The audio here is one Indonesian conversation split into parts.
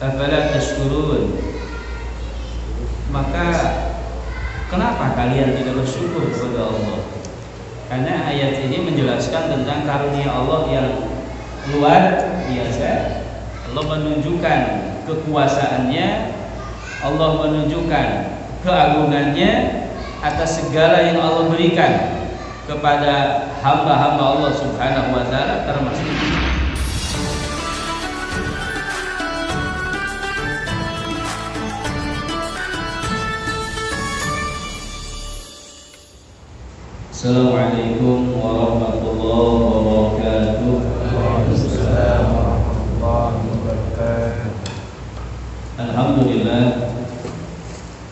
afala tashkurun. Maka kenapa kalian tidak bersyukur kepada Allah? Karena ayat ini menjelaskan tentang karunia Allah yang luar biasa. Allah menunjukkan kekuasaannya, Allah menunjukkan keagungannya atas segala yang Allah berikan kepada hamba-hamba Allah Subhanahu wa taala, termasuk Assalamualaikum warahmatullahi wabarakatuh. Waalaikumsalam warahmatullahi wabarakatuh. Alhamdulillah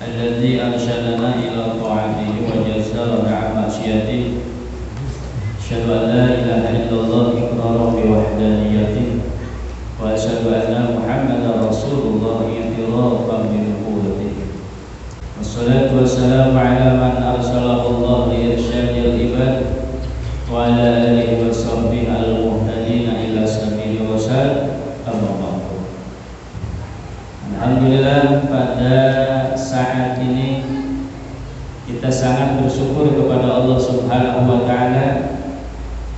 alladzi arsyadana ila ta'atihi wa jazzalana 'an ma'siyatihi. Asyhadu an la ilaha illallah iqraran bi wahdaniyatihi wa asyhadu anna Muhammadar Rasulullah i'tirafan bi nubuwwatihi. Wassalatu wassalamu ala man arsalahu Allah li irsyadil ibad wa ala alihi wa sahbihi al-muhtadina ila sabili rasyad. Amma ba'du. Alhamdulillah, pada saat ini kita sangat bersyukur kepada Allah Subhanahu wa taala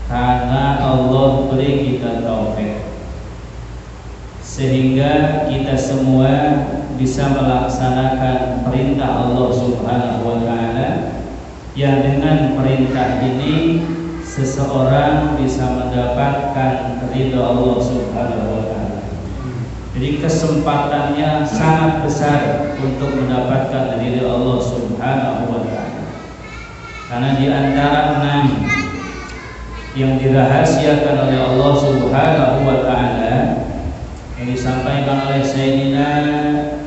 karena Allah beri kita taufik sehingga kita semua bisa melaksanakan perintah Allah Subhanahu wa taala, yang dengan perintah ini seseorang bisa mendapatkan ridha Allah Subhanahu wa taala. Jadi kesempatannya sangat besar untuk mendapatkan ridha Allah Subhanahu wa taala. Karena di antara 6 yang dirahasiakan oleh Allah Subhanahu wa taala yang disampaikan oleh Sayyidina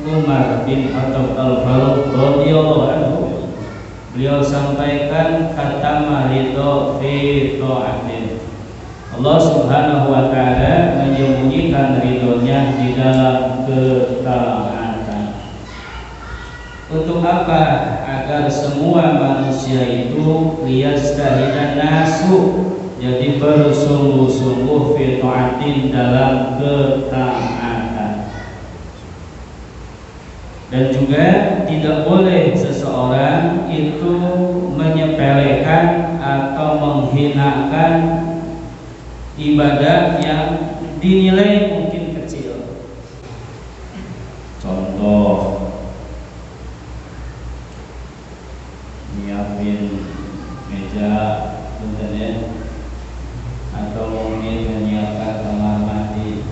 Umar bin Khattab Al-Faruq radhiyallahu anhu, beliau sampaikan kata ridho fi ta'atin. Allah Subhanahu wa taala menyembunyikan ridhonya di dalam ketaatan. Untuk apa? Agar semua manusia itu liyastahidan nasu, jadi bersungguh-sungguh fi ta'atin, dalam ketaatan. Dan juga tidak boleh seseorang itu menyepelekan atau menghinakan ibadah yang dinilai mungkin kecil. Contoh, nyiapin meja internet, atau mungkin menyiapkan kamar mandi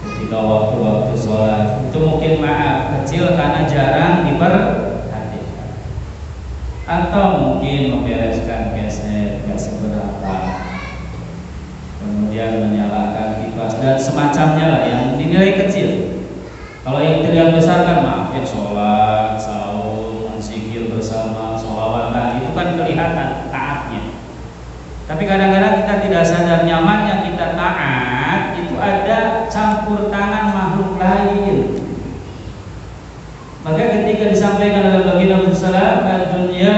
ketika waktu-waktu sholat. Itu mungkin maaf kecil karena jarang diperhatikan. Atau mungkin membereskan keset gak seberapa, kemudian menyalakan kipas dan semacamnya lah yang dinilai kecil. Kalau yang tidak besar kan maaf ya, sholat, sahur, zikir bersama, sholawatan, itu kan kelihatan taatnya. Tapi kadang-kadang kita tidak sadar nyamannya kita taat itu ada campur tangan makhluk lain. Maka ketika disampaikan oleh baginda Rasulullah, "Ad-dunya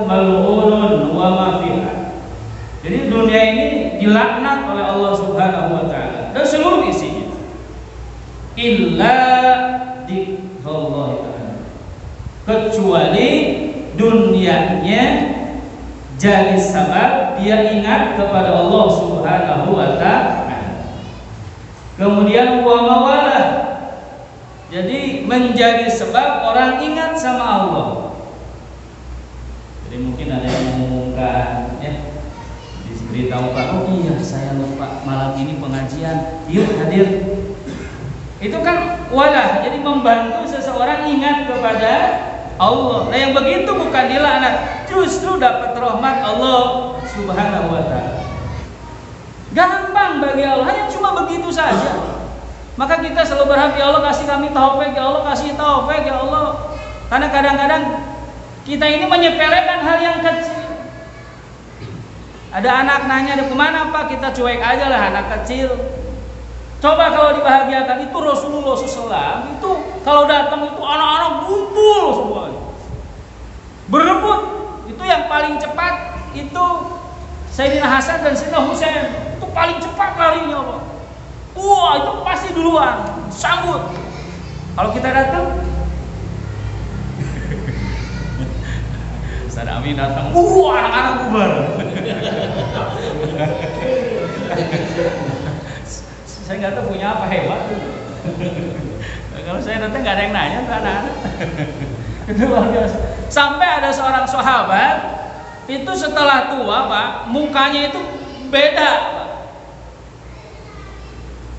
mal'unun wa ma fiha." Jadi dunia ini dilaknat oleh Allah Subhanahu wa taala dan seluruh isinya. Illa dzikrullah ta'ala. Kecuali dunianya jadi sebab dia ingat kepada Allah Subhanahu wa taala. Kemudian wa mawalah, jadi menjadi sebab orang ingat sama Allah. Jadi mungkin ada yang mengumumkan ya, diberitahukan, oh iya saya lupa malam ini pengajian, yuk hadir. Itu kan walah, jadi membantu seseorang ingat kepada Allah. Nah yang begitu bukan dilaknat, justru dapat rahmat Allah Subhanahu wa taala. Gampang bagi Allah, hanya cuma begitu saja. Maka kita selalu berharap, ya Allah kasih kami taufik, ya Allah kasih taufik, ya Allah. Karena kadang-kadang kita ini menyepelekan hal yang kecil. Ada anak nanya, kemana Pak? Kita cuek aja lah, anak kecil. Coba kalau dibahagiakan, itu Rasulullah SAW itu kalau datang itu anak-anak kumpul semua, berebut. Itu yang paling cepat itu Sayyidina Hasan dan Sayyidina Husain, itu paling cepat larinya Pak. Wah itu pasti duluan. sambut. Kalau kita datang, Ustaz Amin datang, anak-anak bubar. Saya nggak tahu punya apa hebat. Kalau saya datang nggak ada yang nanya tuh anak-anak. Itu luar biasa. Sampai ada seorang sahabat itu setelah tua Pak, mukanya itu beda Pak.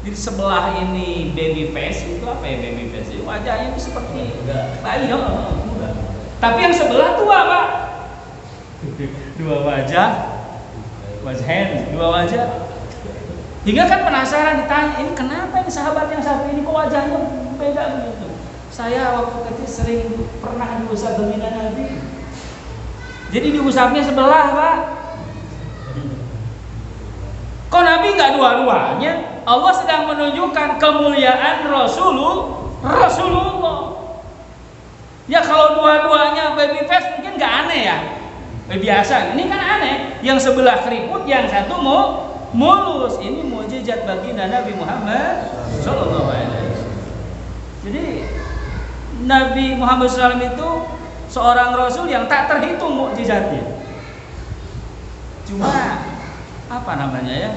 Di sebelah ini baby face, itu apa ya baby face? Wajahnya itu seperti bayi, muda. Tapi yang sebelah tua Pak. Dua wajah hand, dua wajah. Hingga kan penasaran ditanya, ini kenapa ini sahabat yang satu ini kok wajahnya beda begitu? Saya waktu kecil sering pernah diusap baginda Nabi. Jadi diusapnya sebelah Pak. Kok Nabi nggak dua-duanya? Allah sedang menunjukkan kemuliaan Rasulullah. Ya kalau dua-duanya baby face mungkin nggak aneh ya, biasa. Ini kan aneh. Yang sebelah keriput, yang satu mulus. Ini mukjizat baginda Nabi Muhammad Sallallahu Alaihi Wasallam. Jadi Nabi Muhammad SAW itu seorang Rasul yang tak terhitung mukjizatnya. Cuma apa namanya ya?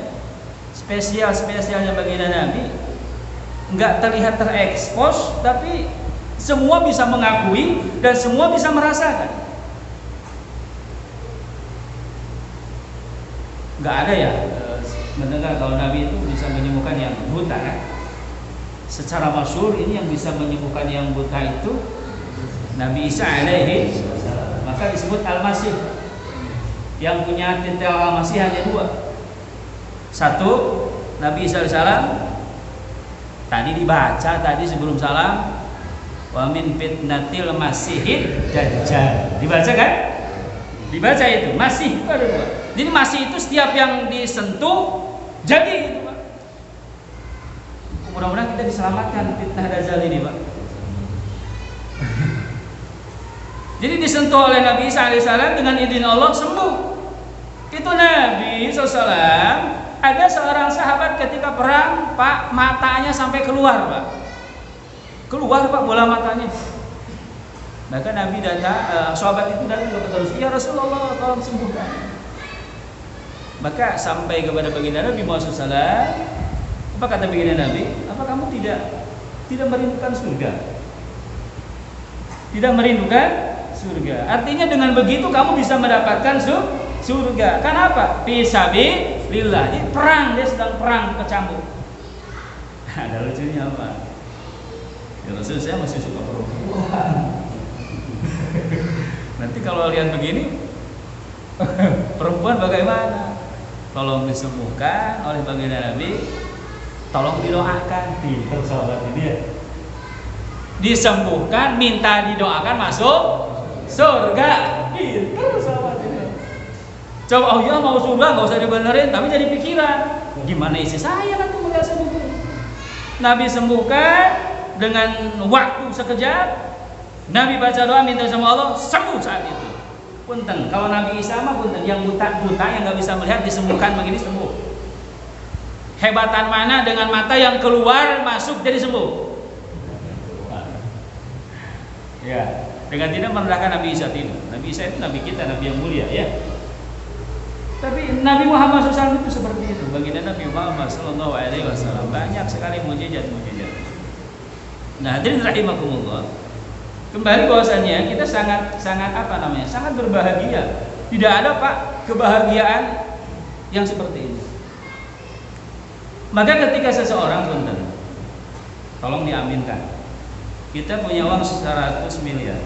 Spesialnya baginda Nabi nggak terlihat terekspos, tapi semua bisa mengakui dan semua bisa merasakan. Nggak ada ya mendengar kalau Nabi itu bisa menyembuhkan yang buta kan? Secara masyhur ini yang bisa menyembuhkan yang buta itu Nabi Isa alaihi, maka disebut Al-Masih. Yang punya titel Al-Masih hanya dua. Satu, Nabi Isa alaihissalam tadi dibaca tadi sebelum salam, wa min fitnatil masihid dajjal. Dibaca kan? Dibaca itu, masih itu ada dua. Jadi masih itu setiap yang disentuh jadi itu Pak. Mudah-mudahan kita diselamatkan fitnah dajjal ini Pak. Jadi disentuh oleh Nabi Isa alaihissalam dengan izin Allah sembuh. Itu Nabi SAW. Ada seorang sahabat ketika perang Pak, matanya sampai keluar Pak. Keluar Pak bola matanya. Maka Nabi datang, sahabat itu datang kepada Rasul, ya Rasulullah tolong sembuhkan. Maka sampai kepada baginda Nabi Muhammad SAW. Apa kata baginda Nabi? Apa kamu tidak merindukan surga? Tidak merindukan surga. Artinya dengan begitu kamu bisa mendapatkan surga. Kenapa? Fisabilillah. Ini perang, dia sedang perang kecambuk. Ada lucunya apa? Ya Rasul, saya masih suka perempuan. Nanti kalau lihat begini, perempuan bagaimana? Tolong disembuhkan oleh baginda Nabi. Tolong didoakan. Pintar sahabat ini ya. Disembuhkan, minta didoakan masuk surga. Pintar sahabat ini. Coba, oh ya mau surga nggak usah dibenerin, tapi jadi pikiran. Gimana isi saya nanti melihat sembuh? Nabi sembuhkan dengan waktu sekejap. Nabi baca doa minta sama Allah, sembuh saat itu. Punten, kalau Nabi Isa mah punten, yang buta yang nggak bisa melihat disembuhkan begini sembuh. Hebatan mana dengan mata yang keluar masuk jadi sembuh? Ya, dengan tidak merendahkan Nabi Isa tidak. Nabi Isa itu Nabi kita, Nabi yang mulia ya. Tapi Nabi Muhammad SAW itu seperti itu. Baginda Nabi Muhammad SAW banyak sekali mukjizat. Nah, hadirin rahimakumullah. Kembali bahwasannya kita sangat apa namanya? Sangat berbahagia. Tidak ada Pak kebahagiaan yang seperti ini. Maka ketika seseorang punten, tolong diaminkan. Kita punya uang 100 miliar.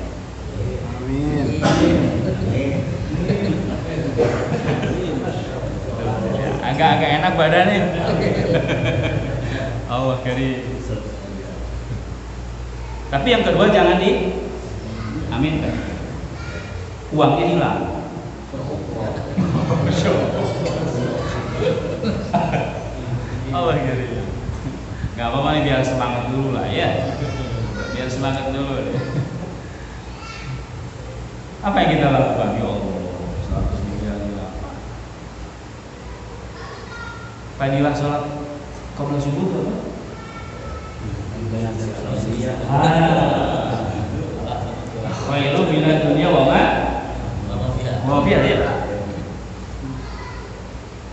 Amin. Agak enak badannya. Allah kari. Tapi yang kedua jangan diaminkan. Uangnya hilang. Allah kari. Gak apa-apa nih, biar semangat dulu lah ya. Biar semangat dulu deh. Apa yang kita lakukan? Ya Allah, 100 miliar hilang. Fadilah sholat qabla subuh apa? Khairu minad dunya wa ma fiha ya.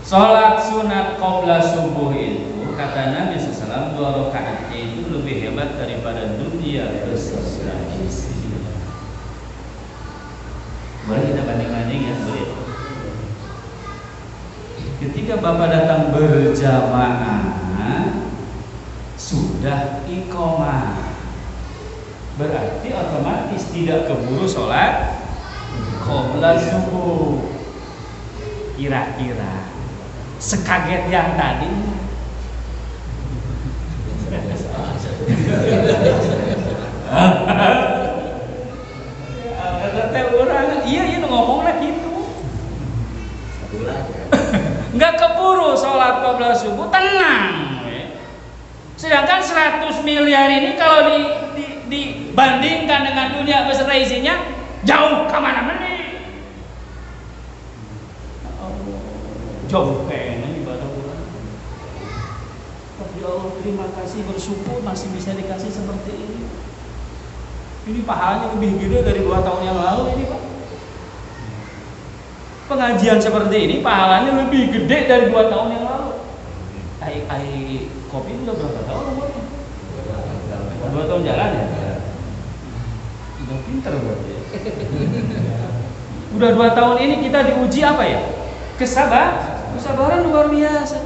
Salat sunat qabla subuh itu kata Nabi SAW 2 rakaatnya itu lebih hebat daripada dunia beserta isi. Boleh kita banding-banding ya, boleh. Ketika Bapak datang berjamaah sudah iqamah, berarti otomatis tidak keburu sholat qabla subuh. Kira-kira sekaget yang tadi kata orang iya ngomongnya gitu nggak keburu sholat qabla subuh, tenang. Sedangkan 100 miliar ini kalau dibandingkan dengan dunia beserta isinya jauh kemana-mana. Jauh kayaknya ibadah orang. Tapi Allah terima kasih, bersyukur masih bisa dikasih seperti ini. Ini pahalanya lebih gede dari 2 tahun yang lalu ini Pak. Pengajian seperti ini pahalanya lebih gede dari 2 tahun yang lalu. Ai kopi udah berapa tahun umurnya? 2 tahun jalan ya? Udah pinter berarti ya. Udah 2 tahun ini kita diuji apa ya? Kesabaran luar biasa.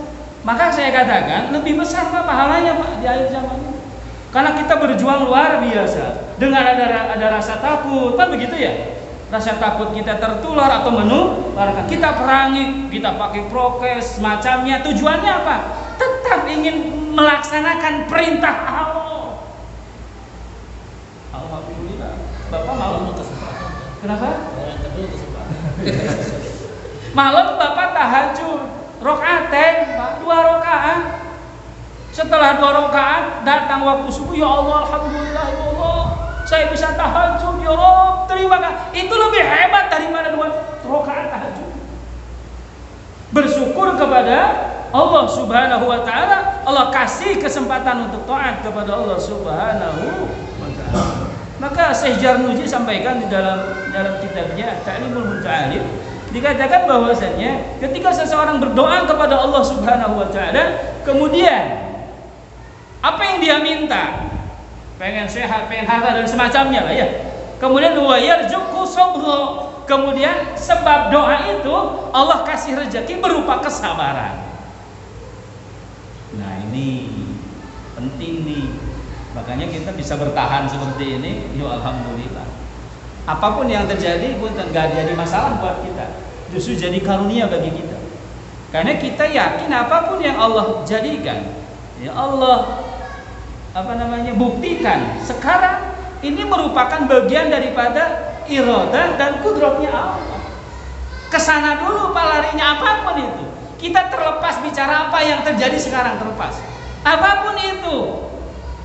Maka saya katakan lebih besar Pak pahalanya Pak di akhir zaman ini. Karena kita berjuang luar biasa. Dengan ada rasa takut, kan begitu ya? Rasa takut kita tertular atau menularkan. Kita perangi, kita pakai prokes, macamnya. Tujuannya apa? Tetap ingin melaksanakan perintah Allah. Alhamdulillah. Bapak malam kesempatan. Kenapa? Malam Bapak tahajud, rokaaten, Pak, 2 rakaat. Setelah 2 rakaat datang waktu subuh, ya Allah, alhamdulillah ya Allah, saya bisa tahajud, ya Rabb, terima kasih. Itu lebih hebat daripada 2 rakaat tahajud. Bersyukur kepada Allah Subhanahu wa taala, Allah kasih kesempatan untuk taat kepada Allah Subhanahu wa taala. Maka Syekh Jarnuji sampaikan di dalam kitabnya Ta'limul Muta'alim, dikatakan bahwasanya ketika seseorang berdoa kepada Allah Subhanahu wa taala, kemudian apa yang dia minta, pengen sehat, pengen harta dan semacamnya lah ya. Kemudian wa yarzuqhu sabra. Kemudian sebab doa itu Allah kasih rezeki berupa kesabaran. Nah, ini penting nih. Makanya kita bisa bertahan seperti ini, ya alhamdulillah. Apapun yang terjadi pun enggak jadi masalah buat kita. Justru jadi karunia bagi kita. Karena kita yakin apapun yang Allah jadikan, ya Allah buktikan sekarang ini merupakan bagian daripada iradah dan kudratnya Allah. Kesana dulu Pak larinya, apapun itu. Kita terlepas bicara apa yang terjadi sekarang, terlepas. Apapun itu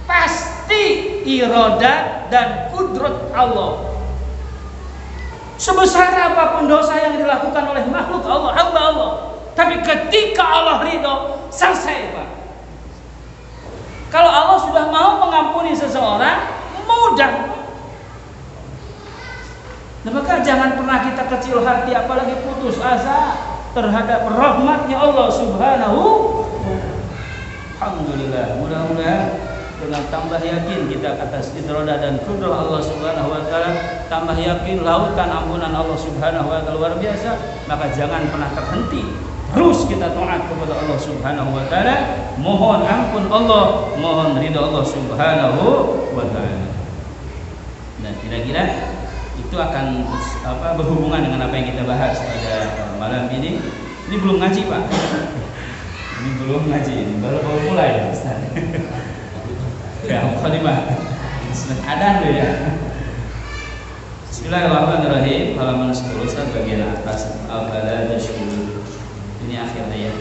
pasti iradah dan kudrat Allah. Sebesar apapun dosa yang dilakukan oleh makhluk Allah, hamba Allah, tapi ketika Allah ridho, selesai Pak. Kalau Allah sudah mau mengampuni seseorang, mudah. Nah, maka jangan pernah kita kecil hati, apalagi putus asa terhadap rahmatnya Allah Subhanahu. Alhamdulillah, mudah-mudahan dengan tambah yakin kita atas idradah dan kudrah Allah Subhanahu wa taala, tambah yakin lautan ampunan Allah Subhanahu wa taala luar biasa, maka jangan pernah terhenti. Terus kita taat kepada Allah Subhanahu wa taala, mohon ampun Allah, mohon ridha Allah Subhanahu wa taala. Dan kira-kira itu akan berhubungan dengan apa yang kita bahas pada malam ini. Ini belum ngaji Pak. Ini belum ngaji, ini baru mulai Ustaz. Ya, mukadimah. Ada dulu ya. Bismillahirrahmanirrahim. Halaman 10 bagian atas al-balad syukur. Ini akhirnya ya.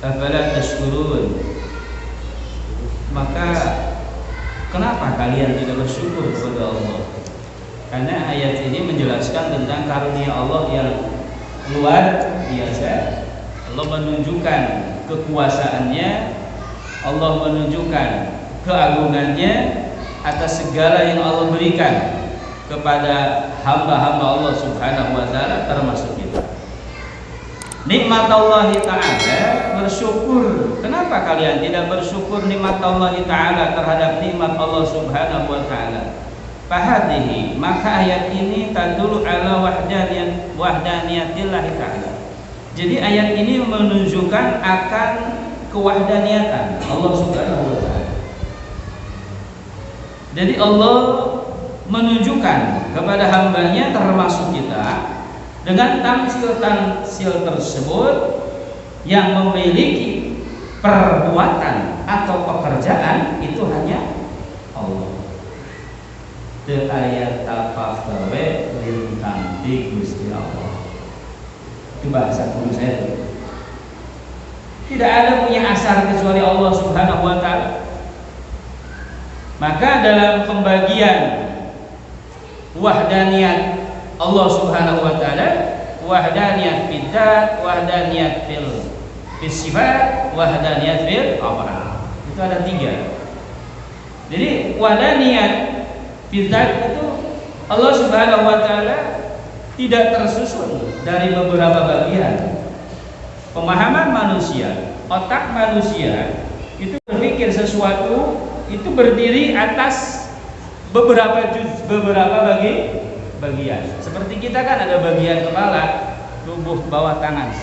Al-balad syukurun. Maka kenapa kalian tidak bersyukur kepada Allah? Karena ayat ini menjelaskan tentang karunia Allah yang luar biasa. Allah menunjukkan kekuasaannya, Allah menunjukkan keagungannya atas segala yang Allah berikan kepada hamba-hamba Allah Subhanahu wa taala, termasuk kita. Nikmat Allah Ta'ala, bersyukur. Kenapa kalian tidak bersyukur nikmat Allah Ta'ala terhadap nikmat Allah Subhanahu wa taala? Fahadihi, maka ayat ini tadulu ala wahdaniyatillah ta'ala. Jadi ayat ini menunjukkan akan kewahdaniatan Allah Subhanahu wa taala. Jadi Allah menunjukkan kepada hambanya termasuk kita dengan tamsil-tamsil tersebut yang memiliki perbuatan atau pekerjaan itu hanya Allah. Teu aya tafawe lintang di Gusti Allah. Itu bahasa guru saya. Tidak ada punya asal kecuali Allah Subhanahu wa taala. Maka dalam pembagian wahdaniyat Allah Subhanahu wa taala, wahdaniyat fid dzat, wahdaniyat fil sifat, wahdaniyat fil af'al. Itu ada 3. Jadi wahdaniyat fid dzat itu Allah Subhanahu wa taala tidak tersusun dari beberapa bagian. Pemahaman manusia, otak manusia itu berpikir sesuatu itu berdiri atas beberapa bagian. Seperti kita kan ada bagian kepala, tubuh bawah tangan.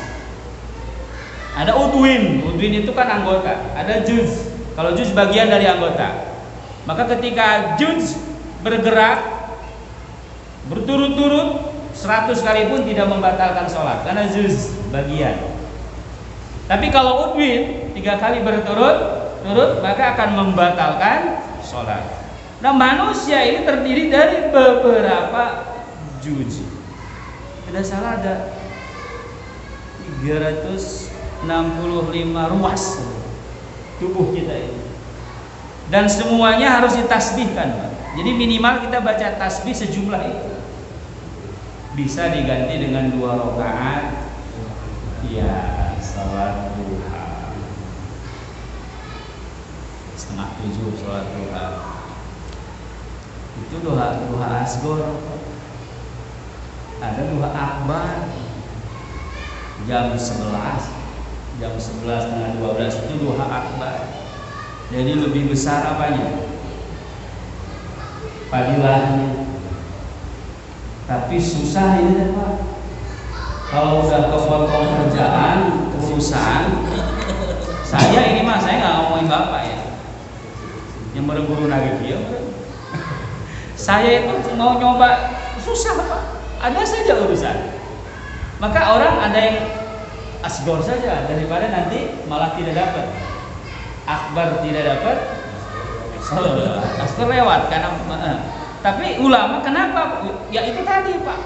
Ada udwin itu kan anggota. Ada juz. Kalau juz bagian dari anggota. Maka ketika juz bergerak berturut-turut 100 kali pun tidak membatalkan sholat karena juz bagian. Tapi kalau udwin 3 kali berturut-turut maka akan membatalkan sholat. Nah, manusia ini terdiri dari beberapa juz. Tidak salah ada 365 ruas tubuh kita ini. Dan semuanya harus ditasbihkan, Pak. Jadi minimal kita baca tasbih sejumlah itu. Bisa diganti dengan 2 rakaat. Ya, salat duha. 6:30 salat duha. Itu duha asgor. Ada duha akbar jam 11, jam 11:30 itu duha akbar. Jadi lebih besar apanya? Fadilahnya. Tapi susah ini Pak. Kalau udah kepotong kerjaan, urusan, saya ini mah saya nggak ngomongin bapak ya. Yang berburu nagih dia. Saya itu mau nyoba susah Pak. Ada saja urusan. Maka orang ada yang asgor saja daripada nanti malah tidak dapat. Akbar tidak dapat. Asgor lewat karena tapi ulama kenapa? Ya itu tadi Pak.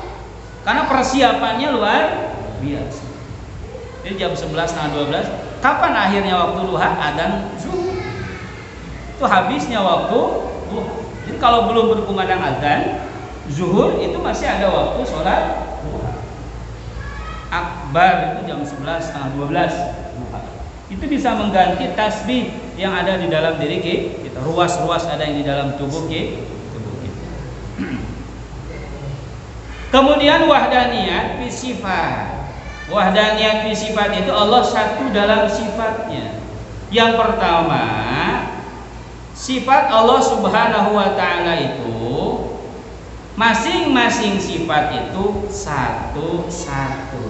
Karena persiapannya luar biasa. Jadi jam 11:30 kapan akhirnya waktu duha? Adzan zuhur. Itu habisnya waktu duha. Jadi kalau belum berkumandang adzan zuhur itu masih ada waktu sholat duha. Akbar itu jam 11:30 duha. Itu bisa mengganti tasbih yang ada di dalam diri kita. Ruas-ruas ada yang di dalam tubuh kita. Kemudian wahdaniyat fi sifat. Wahdaniyat fi sifat itu Allah satu dalam sifatnya. Yang pertama, sifat Allah Subhanahu wa taala itu masing-masing sifat itu satu-satu.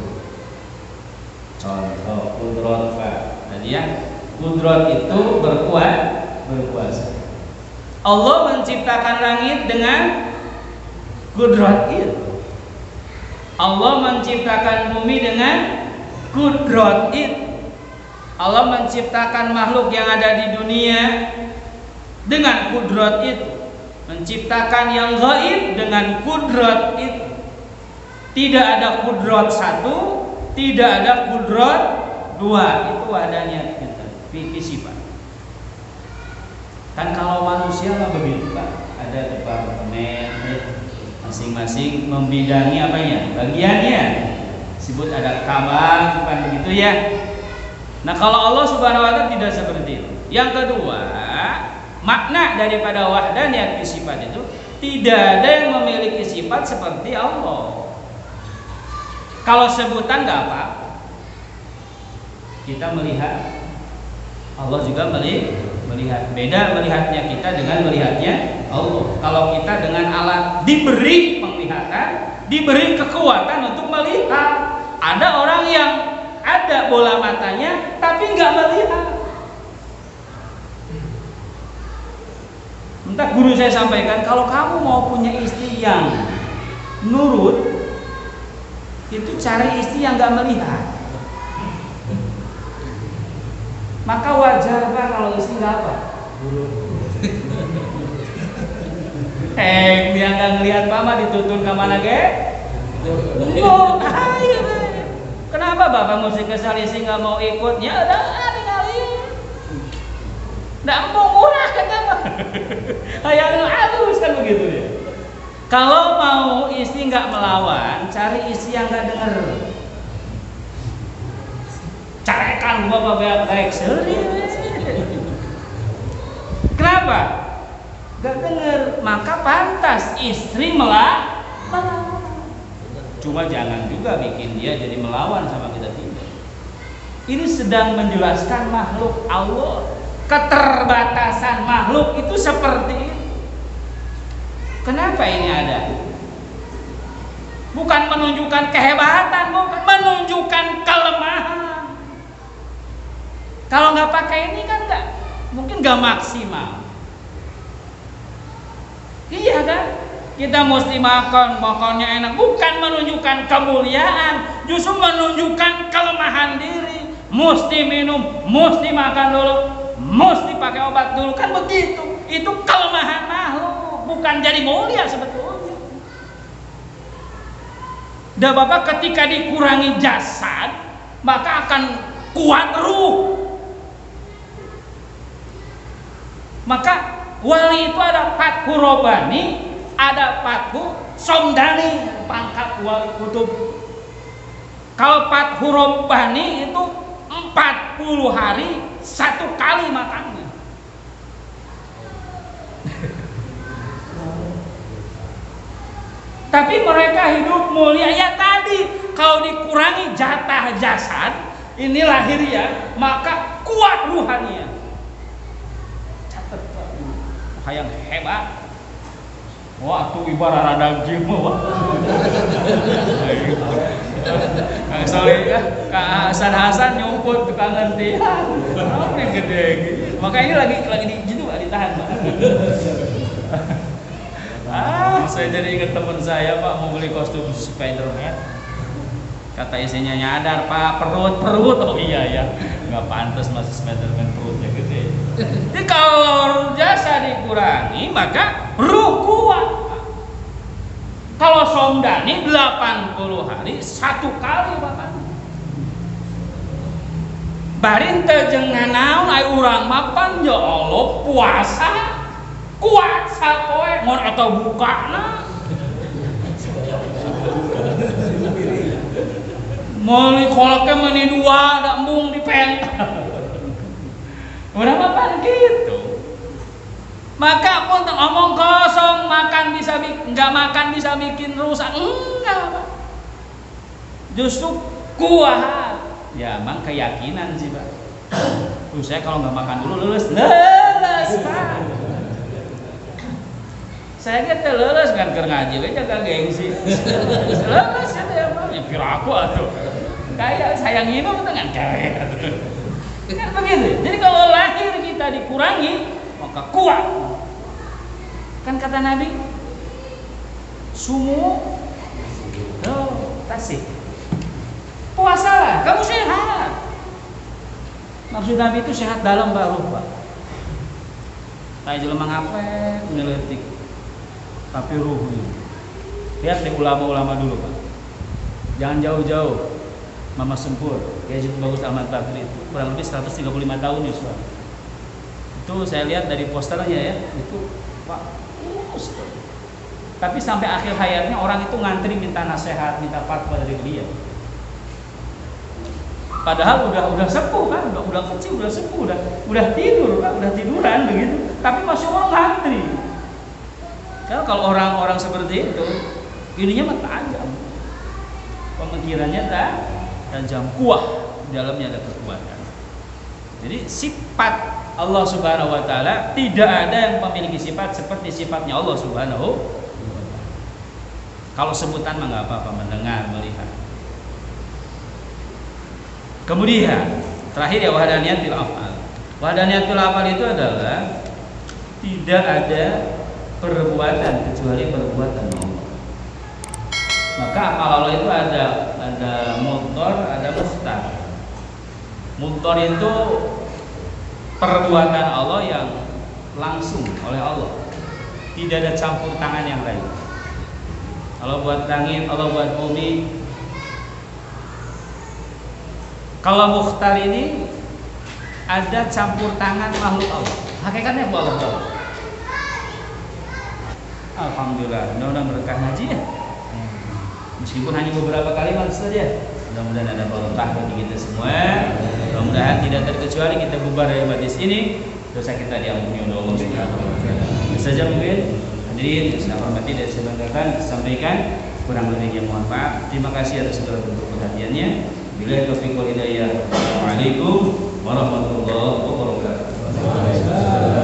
Contoh kudrat Pak. Tadi ya, kudrat itu berkuasa. Allah menciptakan langit dengan kudrat itu. Allah menciptakan bumi dengan kudrat itu. Allah menciptakan makhluk yang ada di dunia dengan kudrat itu. Menciptakan yang gaib dengan kudrat itu. Tidak ada kudrat satu, tidak ada kudrat dua. Itu adanya kita sifat. Kan kalau manusia mah begitu Pak. Ada departemen masing-masing membidangi apanya? Bagiannya. Disebut ada kabang, bukan begitu ya. Nah, kalau Allah Subhanahu wa taala tidak seperti itu. Yang kedua, makna daripada wahdaniyat sifat itu tidak ada yang memiliki sifat seperti Allah. Kalau sebutan nggak apa, kita melihat, Allah juga melihat. Beda melihatnya kita dengan melihatnya Allah. Kalau kita dengan alat diberi penglihatan, diberi kekuatan untuk melihat. Ada orang yang ada bola matanya tapi nggak melihat. Entah guru saya sampaikan, kalau kamu mau punya istri yang nurut, itu cari istri yang nggak melihat. Maka wajar Pak kalau istri nggak apa? Dia nggak ngelihat Pak mah dituntun ke mana ge? Kenapa Bapak mesti kesal istri nggak mau ikut? Ya udah tinggalin. Nggak mau murah kata Pak. Hayang halus kan begitu ya. Kalau mau istri nggak melawan, cari istri yang nggak dengar. Carekan Bapak baik serius. Kenapa? Gak dengar, maka pantas istri melawan. Cuma jangan juga bikin dia jadi melawan sama kita tidak. Ini sedang menjelaskan makhluk Allah, keterbatasan makhluk itu seperti ini. Kenapa ini ada? Bukan menunjukkan kehebatan, bukan menunjukkan kelemahan. Kalau nggak pakai ini kan nggak, mungkin nggak maksimal. Iya kan? Kita mesti makannya enak, bukan menunjukkan kemuliaan, justru menunjukkan kelemahan diri. Mesti minum, mesti makan dulu, mesti pakai obat dulu, kan begitu. Itu kelemahan makhluk, bukan jadi mulia sebetulnya. Dan Bapak ketika dikurangi jasad, maka akan kuat ruh. Maka wali itu ada Fathu Robani, ada Fathu Somdani, pangkat wali kutub. Kalau Fathu Robani itu 40 hari 1 kali makannya. Tapi mereka hidup mulia ya tadi. Kalau dikurangi jatah jasad, ini lahiriah, maka kuat ruhaniah. Yang hebat. Wah, tuh ibarat radang jim. Kang Soleh ya, Kang Hasan nyumput tukang gantian. Apa yang gede gitu. Maka ini lagi di juga ditahan, Pak. Saya jadi ingat teman saya, Pak, mau beli kostum Spiderman. Kata istrinya, nyadar Pak, perut. Oh iya ya, nggak pantas masih Spiderman perutnya gede. Jadi kalau jasa dikurangi maka ruh kuat. Kalau Somdani 80 hari 1 kali makan. Barin teu jeung nganaon ai urang mapan ya Allah puasa kuat sapoe mun eta bukana. Mali kolaknya meni 2 da embung di pental. Udah mapan gitu. Maka pun ngomong kosong, nggak makan bisa bikin rusak, enggak Pak. Justru kuat. Ya emang keyakinan sih Pak. Tuh saya kalau nggak makan dulu leles Pak. Saya kita leles kan keur ngaji we jaga gengsi. Leles ya Pak. Ya kira aku atuh. Kayak saya nginum dengan kayak. Kan begitu. Jadi kalau lahir kita dikurangi, maka kuat. Kan kata Nabi, sumu, tasik. Puasalah, kamu sehat. Maksud Nabi itu sehat dalam baru, Pak. Kayak jelema ngapet, ngeletik. Tapi ruhnya. Lihat deh ulama-ulama dulu, Pak. Jangan jauh-jauh. Mama Sempur, Yazid Bagus Ahmad Bakri itu kurang lebih 135 tahun ya, Pak. Itu saya lihat dari posternya ya, itu Pak, tapi sampai akhir hayatnya orang itu ngantri minta nasihat, minta fatwa dari beliau. Padahal udah sepuh kan, udah kecil, udah sepuh, udah tidur kan, udah tiduran begitu. Tapi masih Allah ngantri. Karena kalau orang-orang seperti itu, ininya mah tajam, pemikirannya tajam, kuat, di dalamnya ada kekuatan. Jadi sifat Allah Subhanahu Wa Taala tidak ada yang memiliki sifat seperti sifatnya Allah Subhanahu Wa Taala. Kalau sebutan mah nggak apa-apa, mendengar, melihat. Kemudian terakhir ya wahdaniyatul af'al. Wahdaniyatul af'al itu adalah tidak ada perbuatan kecuali perbuatan Allah. Maka af'al Allah itu ada mudhar, ada mukhtar. Mudhar itu perbuatan Allah yang langsung oleh Allah. Tidak ada campur tangan yang lain. Allah buat langit, Allah buat bumi. Kalau mukhtar ini ada campur tangan makhluk Allah. Hakikatnya apa Allah? Alhamdulillah, mudah-mudahan berkah ngaji ya. Meskipun hanya beberapa kalimat saja, mudah-mudahan ada barokah bagi kita semua. Mudah-mudahan tidak terkecuali kita bubar dari majlis ini, dosa kita diampuni oleh Allah Subhanahu wa taala. Itu saja mungkin hadirin yang saya hormati dan saya banggakan sampaikan, kurang lebihnya mohon maaf. Terima kasih atas segala bentuk perhatiannya. Billahi taufiq wal hidayah. Assalamualaikum warahmatullahi wabarakatuh.